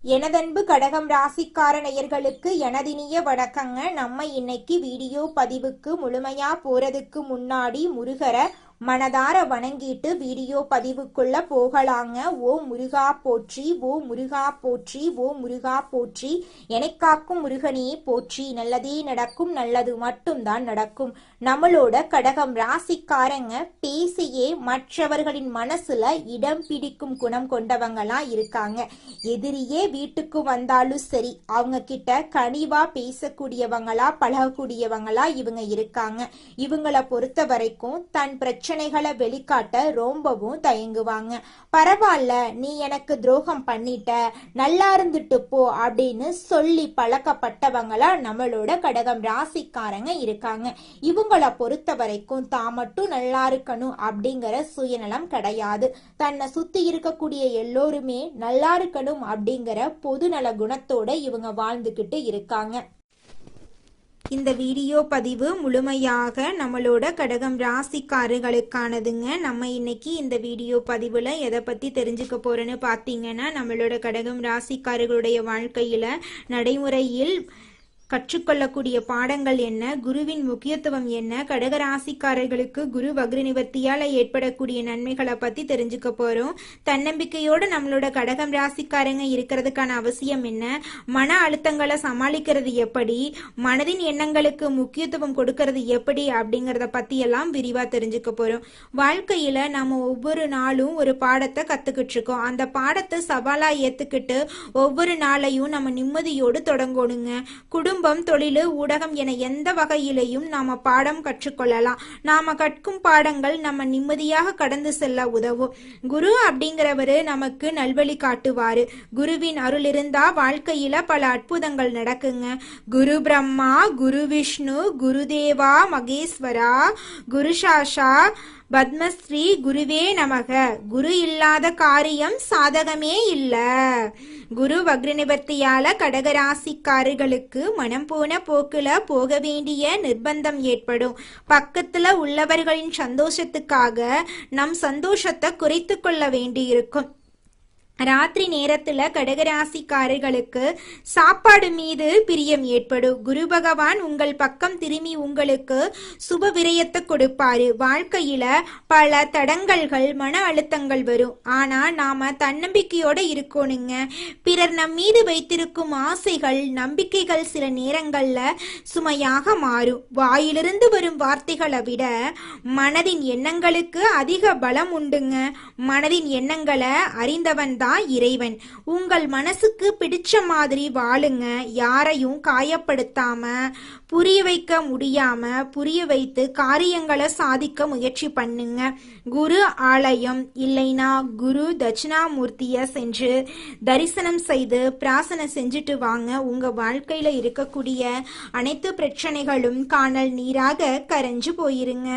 எனதன்பு கடகம் ராசிக்கார நேயர்களுக்கு எனதினிய வணக்கங்க. நம்ம இன்னைக்கு வீடியோ பதிவுக்கு முழுமையா போறதுக்கு முன்னாடி முருகரை மனதார வணங்கிட்டு வீடியோ பதிவுக்குள்ள போகலாங்க. ஓ முருகா போற்றி, ஓ முருகா போற்றி, ஓ முருகா போற்றி, எனக்காக்கும் முருகனே போற்றி. நல்லதே நடக்கும், நல்லது மட்டும்தான் நடக்கும். நம்மளோட கடகம் ராசிக்காரங்க பேசியே மற்றவர்களின் மனசுல இடம் பிடிக்கும் குணம் கொண்டவங்களா இருக்காங்க. எதிரியே வீட்டுக்கு வந்தாலும் சரி, அவங்க கிட்ட கனிவா பேசக்கூடியவங்களா பழகக்கூடியவங்களா இவங்க இருக்காங்க. இவங்களை பொறுத்த வரைக்கும் தன் பிரச்சனைகளை வெளிக்காட்ட ரொம்பவும் தயங்குவாங்க. பரவாயில்ல, நீ எனக்கு துரோகம் பண்ணிட்ட, நல்லா இருந்துட்டு போ அப்படின்னு சொல்லி பழக்கப்பட்டவங்களா நம்மளோட கடகம் ராசிக்காரங்க இருக்காங்க. இவங்களை பொறுத்த வரைக்கும் தான் மட்டும் நல்லா இருக்கணும் அப்படிங்கிற சுயநலம் கிடையாது. தன்னை சுத்தி இருக்கக்கூடிய எல்லோருமே நல்லா இருக்கணும் அப்படிங்கிற பொதுநல குணத்தோட இவங்க வாழ்ந்துகிட்டு இருக்காங்க. இந்த வீடியோ பதிவு முழுமையாக நம்மளோட கடகம் ராசிக்காரர்களுக்கானதுங்க. நம்ம இன்னைக்கு இந்த வீடியோ பதிவில் எதை பற்றி தெரிஞ்சுக்க போகிறோன்னு பார்த்தீங்கன்னா, நம்மளோட கடகம் ராசிக்காரர்களுடைய வாழ்க்கையில் நடைமுறையில் கற்றுக்கொள்ளக்கூடிய பாடங்கள் என்ன, குருவின் முக்கியத்துவம் என்ன, கடகராசிக்காரர்களுக்கு குரு வக்ர நிவர்த்தியால் ஏற்படக்கூடிய நன்மைகளை பற்றி தெரிஞ்சுக்க போகிறோம். தன்னம்பிக்கையோடு நம்மளோட கடகம் ராசிக்காரங்க இருக்கிறதுக்கான அவசியம் என்ன, மன அழுத்தங்களை சமாளிக்கிறது எப்படி, மனதின் எண்ணங்களுக்கு முக்கியத்துவம் கொடுக்கறது எப்படி அப்படிங்கிறத பற்றியெல்லாம் விரிவாக தெரிஞ்சுக்க போகிறோம். வாழ்க்கையில் நம்ம ஒவ்வொரு நாளும் ஒரு பாடத்தை கற்றுக்கிட்டு இருக்கோம். அந்த பாடத்தை சவாலாக ஏற்றுக்கிட்டு ஒவ்வொரு நாளையும் நம்ம நிம்மதியோடு தொடங்கணுங்க. குடும்பம், தொழில், ஊடகம் என எந்த வகையிலையும் நாம பாடம் கற்றுக்கொள்ளலாம். நாம கற்கும் பாடங்கள் நம்ம நிம்மதியாக கடந்து செல்ல உதவும். குரு அப்படிங்கிறவரு நமக்கு நல்வழி காட்டுவாரு. குருவின் அருள் இருந்தா வாழ்க்கையில பல அற்புதங்கள் நடக்குங்க. குரு பிரம்மா, குரு விஷ்ணு, குருதேவா மகேஸ்வரா, குரு சாஷா பத்மஸ்ரீ குருவே நமக. குரு இல்லாத காரியம் சாதகமே இல்ல. குரு வக்ர நிவர்த்தியால கடகராசிக்காரர்களுக்கு மனம் போன போக்குல போக வேண்டிய நிர்பந்தம் ஏற்படும். பக்கத்துல உள்ளவர்களின் சந்தோஷத்துக்காக நம் சந்தோஷத்தை குறைத்து கொள்ள வேண்டியிருக்கும். ராத்திரி நேரத்துல கடகராசிக்காரர்களுக்கு சாப்பாடு மீது பிரியம் ஏற்படும். குரு பகவான் உங்கள் பக்கம் திரும்பி உங்களுக்கு சுப விரயத்தை கொடுப்பாரு. வாழ்க்கையில பல தடங்கல்கள், மன அழுத்தங்கள் வரும். ஆனா நாம தன்னம்பிக்கையோட இருக்கணுங்க. பிறர் நம் மீது வைத்திருக்கும் ஆசைகள், நம்பிக்கைகள் சில நேரங்கள்ல சுமையாக மாறும். வாயிலிருந்து வரும் வார்த்தைகளை விட மனதின் எண்ணங்களுக்கு அதிக பலம் உண்டுங்க. மனதின் எண்ணங்களை அறிந்தவன் தான் இறைவன். உங்கள் மனசுக்கு பிடிச்ச மாதிரி வாழுங்க. யாரையும் காயப்படுத்தாம, புரிய வைக்க முடியாம புரிய வைத்து காரியங்களை சாதிக்க முயற்சி பண்ணுங்க. குரு ஆலயம் இல்லைனா குரு தட்சிணாமூர்த்திய சென்று தரிசனம் செய்து பிரார்த்தனை செஞ்சுட்டு வாங்க. உங்க வாழ்க்கையில இருக்கக்கூடிய அனைத்து பிரச்சனைகளும் காணல் நீராக கரைஞ்சு போயிருங்க.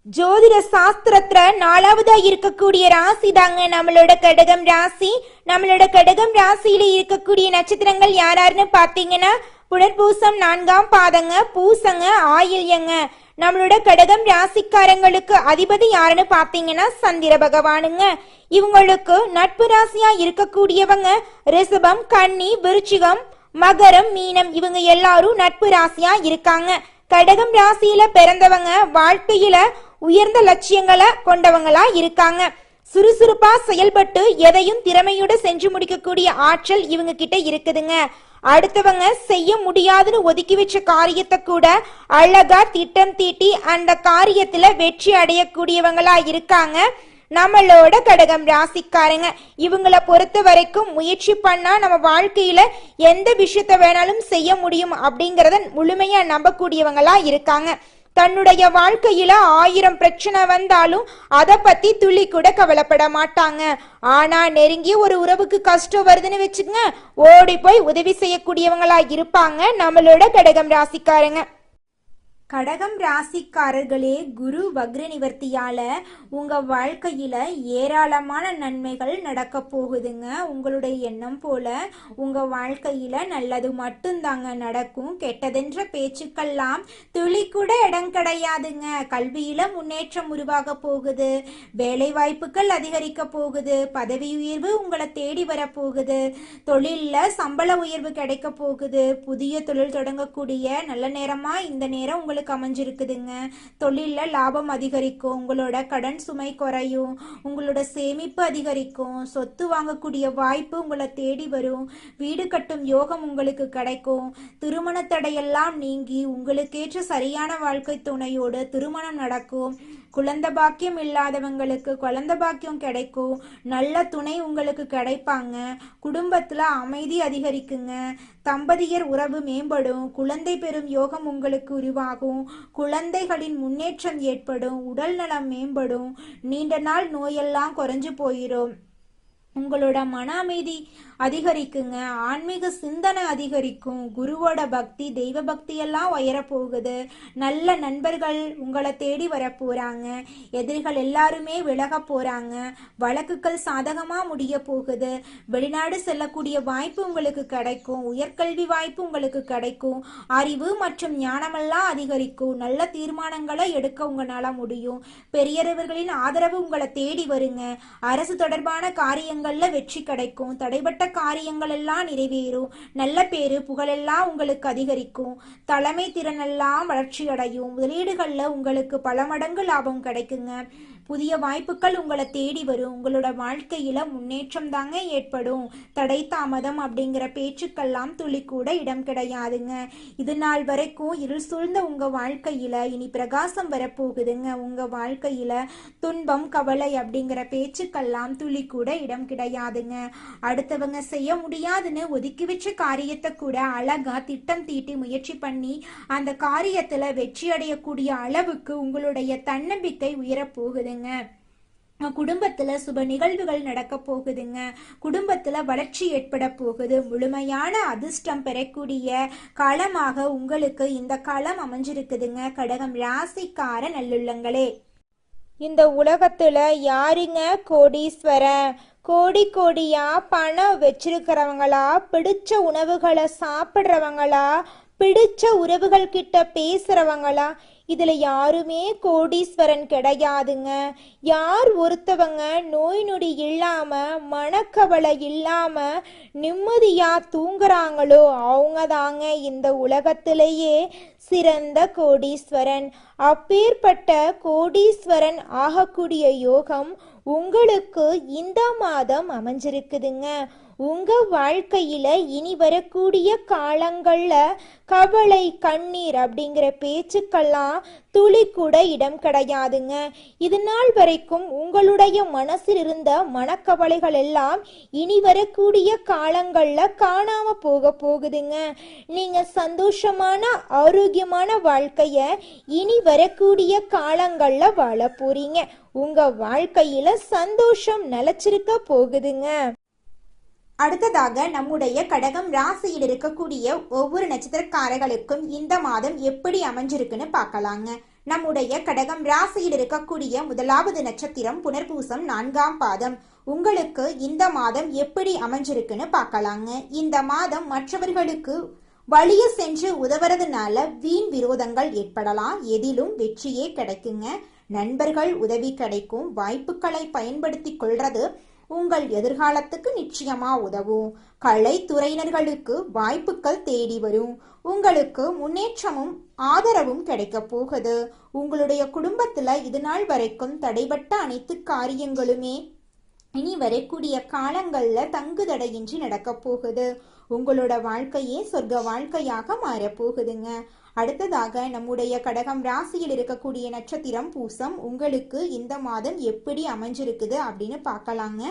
ஜோதிட சாஸ்திரத்துல 4வதா இருக்கக்கூடிய ராசி தாங்க நம்மளோட கடகம் ராசி. நம்மளோட கடகம் ராசியில இருக்கக்கூடிய நட்சத்திரங்கள் யாராருன்னு பாத்தீங்கன்னா, புனர்பூசம் 4ஆம் பாதங்க, பூசங்க, ஆயில்யங்க. நம்மளோட கடகம் ராசிக்காரங்களுக்கு அதிபதி யாருன்னு பாத்தீங்கன்னா சந்திர பகவானுங்க. இவங்களுக்கு நட்பு ராசியா இருக்கக்கூடியவங்க ரிஷபம், கன்னி, விருச்சிகம், மகரம், மீனம். இவங்க எல்லாரும் நட்பு ராசியா இருக்காங்க. கடகம் ராசியில பிறந்தவங்க வாழ்க்கையில உயர்ந்த லட்சியங்களை கொண்டவங்களா இருக்காங்க. சுறுசுறுப்பா செயல்பட்டு எதையும் திறமையோட செஞ்சு முடிக்கக்கூடிய ஆற்றல் இவங்க கிட்ட இருக்குதுங்க. அடுத்தவங்க செய்ய முடியாதுன்னு ஒதுக்கி வச்ச காரியத்தை கூட அழகா திட்டம் தீட்டி அந்த காரியத்துல வெற்றி அடையக்கூடியவங்களா இருக்காங்க நம்மளோட கடகம் ராசிக்காரங்க. இவங்களை பொறுத்த வரைக்கும் முயற்சி பண்ணா நம்ம வாழ்க்கையில எந்த விஷயத்த வேணாலும் செய்ய முடியும் அப்படிங்கறத முழுமையா நம்பக்கூடியவங்களா இருக்காங்க. தன்னுடைய வாழ்க்கையில 1000 பிரச்சனை வந்தாலும் அதை பத்தி துளி கூட கவலைப்பட மாட்டாங்க. ஆனா நெருங்கிய ஒரு உறவுக்கு கஷ்டம் வருதுன்னு வச்சுக்கங்க, ஓடி போய் உதவி செய்யக்கூடியவங்களா இருப்பாங்க நம்மளோட கடகம் ராசிக்காரங்க. கடகம் ராசிக்காரர்களே, குரு வக்ர நிவர்த்தியால உங்க வாழ்க்கையில ஏராளமான நன்மைகள் நடக்க போகுதுங்க. உங்களுடைய எண்ணம் போல உங்க வாழ்க்கையில நல்லது மட்டும்தாங்க நடக்கும். கெட்டதென்ற பேச்சுக்கெல்லாம் துளி கூட இடம் கிடையாதுங்க. கல்வியில முன்னேற்றம் உருவாக போகுது, வேலை வாய்ப்புகள் அதிகரிக்க போகுது, பதவி உயர்வு உங்களை தேடி வர போகுது, தொழில்ல சம்பள உயர்வு கிடைக்க போகுது, புதிய தொழில் தொடங்கக்கூடிய நல்ல நேரமா இந்த நேரம் உங்களுக்கு அமைஞ்சிருக்குதுங்க. தொழில்ல லாபம் அதிகரிக்கும், உங்களோட கடன் சுமை குறையும், உங்களோட சேமிப்பு அதிகரிக்கும், சொத்து வாங்கக்கூடிய வாய்ப்பு உங்களை தேடி வரும், வீடு கட்டும் யோகம் உங்களுக்கு கிடைக்கும், திருமண தடையெல்லாம் நீங்கி உங்களுக்கேற்ற சரியான வாழ்க்கை துணையோடு திருமணம் நடக்கும், குழந்தை பாக்கியம் இல்லாதவங்களுக்கு குழந்தை பாக்கியம் கிடைக்கும், நல்ல துணை உங்களுக்கு கிடைப்பாங்க, குடும்பத்துல அமைதி அதிகரிக்குங்க, தம்பதியர் உறவு மேம்படும், குழந்தை பெறும் யோகம் உங்களுக்கு உருவாகும், குழந்தைகளின் முன்னேற்றம் ஏற்படும், உடல் நலம் மேம்படும், நீண்ட நாள் நோயெல்லாம் குறைஞ்சு போயிடும், உங்களோட மன அமைதி அதிகரிக்குங்க, ஆன்மீக சிந்தனை அதிகரிக்கும், குருவோட பக்தி தெய்வ பக்தி எல்லாம் உயர போகுது, நல்ல நண்பர்கள் உங்களை தேடி வர போறாங்க, எதிரிகள் எல்லாருமே விலக போறாங்க, வழக்குகள் சாதகமா முடிய போகுது, வெளிநாடு செல்லக்கூடிய வாய்ப்பு உங்களுக்கு கிடைக்கும், உயர்கல்வி வாய்ப்பு உங்களுக்கு கிடைக்கும், அறிவு மற்றும் ஞானமெல்லாம் அதிகரிக்கும், நல்ல தீர்மானங்களை எடுக்க உங்களால முடியும், பெரியவர்களின் ஆதரவு உங்களை தேடி வருங்க, அரசு தொடர்பான காரியங்கள்ல வெற்றி கிடைக்கும், தடைபட்ட காரியங்கள் எல்லாம் நிறைவேறும், நல்ல பேரு புகழெல்லாம் உங்களுக்கு அதிகரிக்கும், தலைமை திறனெல்லாம் வளர்ச்சி அடையும், முதலீடுகள்ல உங்களுக்கு பல மடங்கு லாபம் கிடைக்குங்க, புதிய வாய்ப்புகள் உங்களை தேடி வரும், உங்களோட வாழ்க்கையில முன்னேற்றம் தாங்க ஏற்படும், தடை தாமதம் அப்படிங்கிற பேச்சுக்கெல்லாம் துளி கூட இடம் கிடையாதுங்க. இது நாள் வரைக்கும் இருள் சூழ்ந்த உங்க வாழ்க்கையில இனி பிரகாசம் வரப்போகுதுங்க. உங்க வாழ்க்கையில துன்பம் கவலை அப்படிங்கிற பேச்சுக்கெல்லாம் துளி கூட இடம் கிடையாதுங்க. அடுத்தவங்க செய்ய முடியாதுன்னு ஒதுக்கி வச்ச காரியத்தை கூட அழகா திட்டம் தீட்டி முயற்சி பண்ணி அந்த காரியத்துல வெற்றி அடையக்கூடிய அளவுக்கு உங்களுடைய தன்னம்பிக்கை உயரப்போகுதுங்க. குடும்பத்துல சுப நிகழ்வுகள் நடக்க போகுதுங்க. குடும்பத்துல வளர்ச்சி ஏற்பட போகுது. முழுமையான அதிர்ஷ்டம் பெறக்கூடிய காலமாக உங்களுக்கு இந்த காலம் அமைஞ்சிருக்குதுங்க. கடகம் ராசிக்கார நல்லுள்ளங்களே, இந்த உலகத்துல யாருங்க கோடீஸ்வரன்? கோடி கோடியா பணம் வச்சிருக்கிறவங்களா, பிடிச்ச உணவுகளை சாப்பிட்றவங்களா, பிடிச்ச உறவுகள் கிட்ட பேசுறவங்களா? இதுல யாருமே கோடீஸ்வரன் கிடையாதுங்க. யார் ஒருத்தவங்க நோய் நொடி இல்லாம மனக்கவலை இல்லாம நிம்மதியா தூங்குறாங்களோ அவங்க தாங்க இந்த உலகத்திலேயே சிறந்த கோடீஸ்வரன். அப்பேற்பட்ட கோடீஸ்வரன் ஆகக்கூடிய யோகம் உங்களுக்கு இந்த மாதம் அமைஞ்சிருக்குதுங்க. உங்க வாழ்க்கையில இனி வரக்கூடிய காலங்கள்ல கவலை கண்ணீர் அப்படிங்கிற பேச்சுக்கெல்லாம் துளி கூட இடம் கிடையாதுங்க. இது நாள் வரைக்கும் உங்களுடைய மனசில் இருந்த மனக்கவலைகள் எல்லாம் இனி வரக்கூடிய காலங்கள்ல காணாம போகுதுங்க. நீங்க சந்தோஷமான ஆரோக்கியமான வாழ்க்கைய இனி வரக்கூடிய காலங்கள்ல வாழ போறீங்க. உங்க வாழ்க்கையில சந்தோஷம் நிலைச்சிருக்க போகுதுங்க. அடுத்ததாக நம்முடைய கடகம் ராசியில் இருக்கக்கூடிய ஒவ்வொரு நட்சத்திரக்காரர்களுக்கும் இந்த மாதம் எப்படி அமைஞ்சிருக்குன்னு பார்க்கலாங்க. நம்முடைய கடகம் ராசியில் இருக்கக்கூடிய முதலாவது நட்சத்திரம் புனர்பூசம் 4ஆம் பாதம். உங்களுக்கு இந்த மாதம் எப்படி அமைஞ்சிருக்குன்னு பார்க்கலாங்க. இந்த மாதம் மற்றவர்களுக்கு வழிய சென்று உதவுறதுனால வீண் விரோதங்கள் ஏற்படலாம். எதிலும் வெற்றியே கிடைக்குங்க. நண்பர்கள் உதவி கிடைக்கும். வாய்ப்புகளை பயன்படுத்தி கொள்றது உங்கள் எதிர்காலத்துக்கு நிச்சயமா உதவும். கலைத்துறையினர்களுக்கு வாய்ப்புகள் தேடி வரும். உங்களுக்கு முன்னேற்றமும் ஆதரவும் கிடைக்க போகுது. உங்களுடைய குடும்பத்துல இது நாள் வரைக்கும் தடைபட்ட அனைத்து காரியங்களுமே இனி வரக்கூடிய காலங்கள்ல தங்கு தடையின்றி நடக்க போகுது. உங்களோட வாழ்க்கையே சொர்க்க வாழ்க்கையாக மாறப்போகுதுங்க. அடுத்ததாக நம்முடைய கடகம் ராசியில் இருக்கக்கூடிய நட்சத்திரம் பூசம். உங்களுக்கு இந்த மாதம் எப்படி அமைஞ்சிருக்குது அப்படின்னு பார்க்கலாங்க.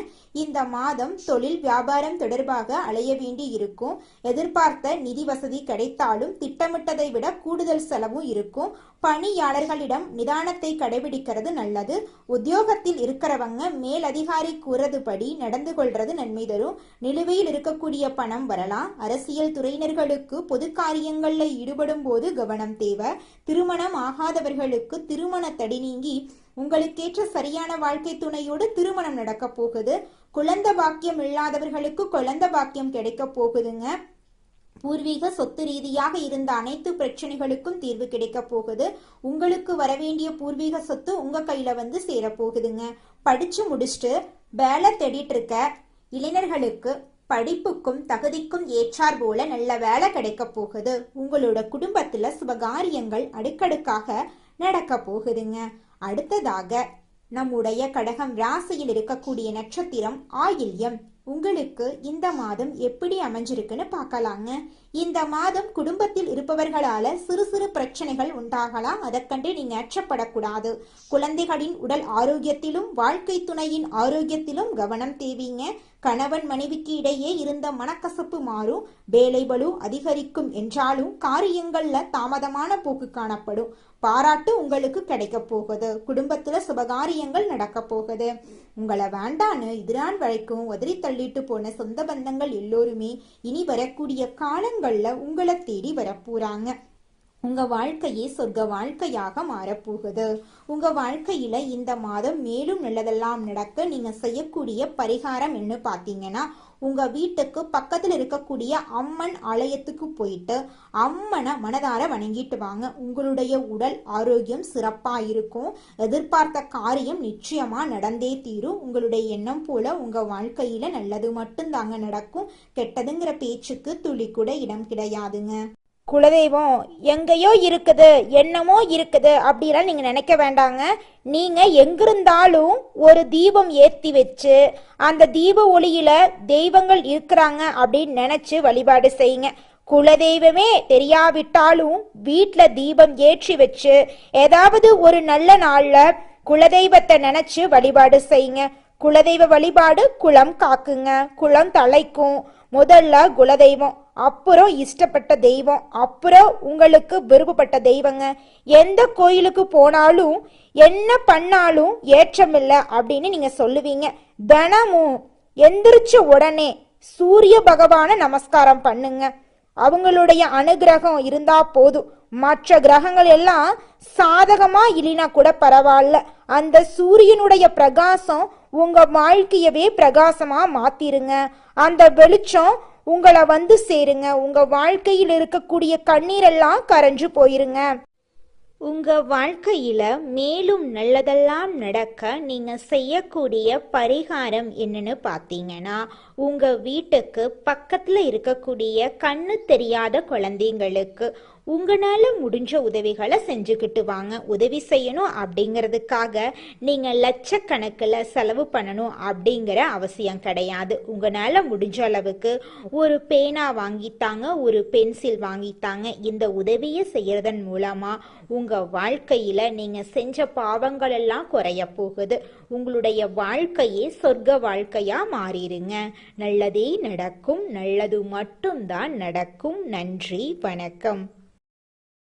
இந்த மாதம் தொழில் வியாபாரம் தொடர்பாக அலைய வேண்டி இருக்கும். எதிர்பார்த்த நிதி வசதி கிடைத்தாலும் திட்டமிட்டதை விட கூடுதல் செலவும் இருக்கும். பணியாளர்களிடம் நிதானத்தை கடைபிடிக்கிறது நல்லது. உத்தியோகத்தில் இருக்கிறவங்க மேலதிகாரி கூறதுபடி நடந்து கொள்றது நன்மை தரும். நிலுவையில் இருக்கக்கூடிய பணம் வரலாம். அரசியல் துறையினர்களுக்கு பொது காரியங்கள்ல ஈடுபடும் போது கவனம் தேவை. திருமணம் ஆகாதவர்களுக்கு திருமண தடை நீங்கி உங்களுக்கேற்ற சரியான வாழ்க்கை துணையோடு திருமணம் நடக்க போகுது. குழந்தை பாக்கியம் இல்லாதவர்களுக்கு குழந்தை பாக்கியம் கிடைக்க போகுதுங்க. பூர்வீக சொத்து ரீதியாக இருந்த அனைத்து பிரச்சனைகளுக்கும் தீர்வு கிடைக்க போகுது. உங்களுக்கு வரவேண்டிய பூர்வீக சொத்து உங்க கையில வந்து சேரப்போகுதுங்க. படிச்சு முடிச்சுட்டு வேலை தேடிட்டு இருக்க இளைஞர்களுக்கு படிப்புக்கும் தகுதிக்கும் ஏற்றார் போல நல்ல வேலை கிடைக்க போகுது. உங்களோட குடும்பத்துல சுபகாரியங்கள் அடுக்கடுக்காக நடக்க போகுதுங்க. அடுத்ததாக நம்முடைய கடகம் ராசியில் இருக்கக்கூடிய நட்சத்திரம் ஆயில்யம். உங்களுக்கு இந்த மாதம் எப்படி அமைஞ்சிருக்குன்னு பார்க்கலாங்க. இந்த மாதம் குடும்பத்தில் இருப்பவர்களால சிறு சிறு பிரச்சனைகள் உண்டாகலாம். அதற்கண்டு நீங்க அச்சப்படக்கூடாது. குழந்தைகளின் உடல் ஆரோக்கியத்திலும் வாழ்க்கை துணையின் ஆரோக்கியத்திலும் கவனம் தேவைங்க. கணவன் மனைவிக்கு இடையே இருந்த மனக்கசப்பு மாறும். வேலை பளு அதிகரிக்கும் என்றாலும் காரியங்கள்ல தாமதமான போக்கு காணப்படும். பாராட்டு உங்களுக்கு கிடைக்க போகுது. குடும்பத்துல சுபகாரியங்கள் நடக்க போகுது. உங்களை வேண்டான்னு இதுநாள் வரைக்கும் உதறி தள்ளிட்டு போன சொந்த பந்தங்கள் எல்லோருமே இனி வரக்கூடிய காலங்கள்ல உங்களை தேடி வரப்போறாங்க. உங்க வாழ்க்கையே சொர்க்க வாழ்க்கையாக மாறப்போகுது. உங்க வாழ்க்கையில இந்த மாதம் மேலும் நல்லதெல்லாம் நடக்க நீங்க செய்யக்கூடிய பரிகாரம் என்ன பாத்தீங்கன்னா, உங்க வீட்டுக்கு பக்கத்துல இருக்கக்கூடிய அம்மன் ஆலயத்துக்கு போயிட்டு அம்மனை மனதார வணங்கிட்டு வாங்க. உங்களுடைய உடல் ஆரோக்கியம் சிறப்பா இருக்கும். எதிர்பார்த்த காரியம் நிச்சயமா நடந்தே தீரும். உங்களுடைய எண்ணம் போல உங்க வாழ்க்கையில நல்லது மட்டும்தாங்க நடக்கும். கெட்டதுங்கிற பேச்சுக்கு துளி கூட இடம் கிடையாதுங்க. குலதெய்வம் எங்கேயோ இருக்குது, என்னமோ இருக்குது அப்படிலாம் நீங்க நினைக்க வேண்டாங்க. நீங்க எங்கிருந்தாலும் ஒரு தீபம் ஏத்தி வச்சு அந்த தீப ஒளியில தெய்வங்கள் இருக்கிறாங்க அப்படின்னு நினைச்சு வழிபாடு செய்யுங்க. குலதெய்வமே தெரியாவிட்டாலும் வீட்டுல தீபம் ஏற்றி வச்சு ஏதாவது ஒரு நல்ல நாள்ல குலதெய்வத்தை நினைச்சு வழிபாடு செய்யுங்க. குலதெய்வ வழிபாடு குலம் காக்குங்க, குலம் தலைக்கும். முதல்ல குலதெய்வம், அப்புறம் இஷ்டப்பட்ட தெய்வம், அப்புறம் உங்களுக்கு விருப்பப்பட்ட தெய்வங்க. எந்த கோயிலுக்கு போனாலும் என்ன பண்ணாலும் ஏற்றமில்லை அப்படின்னு நீங்க சொல்லுவீங்க. தினமும் எந்திரிச்ச உடனே சூரிய பகவான நமஸ்காரம் பண்ணுங்க. அவங்களுடைய அனுகிரகம் இருந்தா போதும். மற்ற கிரகங்கள் எல்லாம் சாதகமா இல்லைனா கூட பரவாயில்ல. அந்த சூரியனுடைய பிரகாசம் உங்க வாழ்க்கையவே பிரகாசமா மாத்திருங்க. அந்த வெளிச்சம் உங்களை வந்து சேருங்க. உங்க வாழ்க்கையில் இருக்கக்கூடிய கண்ணீரெல்லாம் கரைஞ்சு போயிருங்க. உங்க வாழ்க்கையில மேலும் நல்லதெல்லாம் நடக்க நீங்க செய்யக்கூடிய பரிகாரம் என்னன்னு பார்த்தீங்கன்னா, உங்க வீட்டுக்கு பக்கத்துல இருக்கக்கூடிய கண்ணு தெரியாத குழந்தைங்களுக்கு உங்களால முடிஞ்ச உதவிகளை செஞ்சுக்கிட்டு வாங்க. உதவி செய்யணும் அப்படிங்கிறதுக்காக நீங்க லட்சக்கணக்கில் செலவு பண்ணணும் அப்படிங்கிற அவசியம் கிடையாது. உங்களால முடிஞ்ச அளவுக்கு ஒரு பேனா வாங்கித்தாங்க, ஒரு பென்சில் வாங்கித்தாங்க. இந்த உதவியை செய்யறதன் மூலமா உங்க வாழ்க்கையில நீங்க செஞ்ச பாவங்கள் எல்லாம் குறைய போகுது. உங்களுடைய வாழ்க்கையே சொர்க்க வாழ்க்கையா மாறிடுங்க. நல்லதே நடக்கும். நல்லது மட்டும்தான் நடக்கும். நன்றி, வணக்கம்.